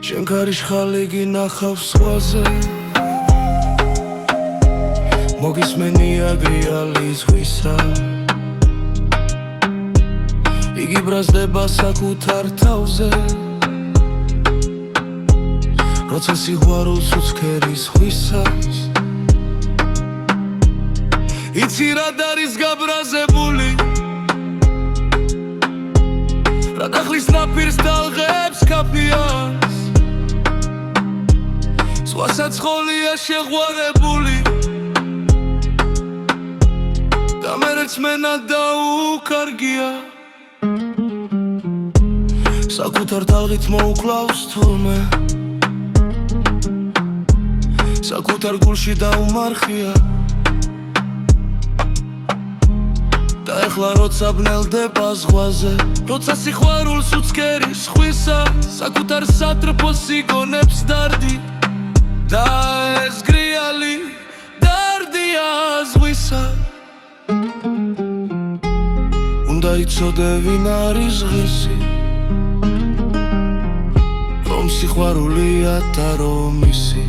შენ ქარიშხალი გინახავს ზღვაზე მოგისმენია გრიალი ზღვისა იგი ბრაზდება საკუთარ თავზე როცა სიყვარულს უცქერის ხვისას იცი რად არის გაბრაზებული რა დახლის ნაპირს დალღებს კაფიას ზღვასაც ხოლია შეღვარებული და მე რწმენა დაუკარგია საკუთარ თალღით მოუკლავს თურმე საკუთარ გულში დაუმარხია და ეხლა როცა ბნელდება ზღვაზე როცა სიყვარულს უცქერის ხვისა საკუთარ სატრფოს იგონებს დარდი და ეს გრიალი დარდია ზღვისა უნდა იცოდე ვინ არის ღირსი რომ სიყვარულია და რომ ისი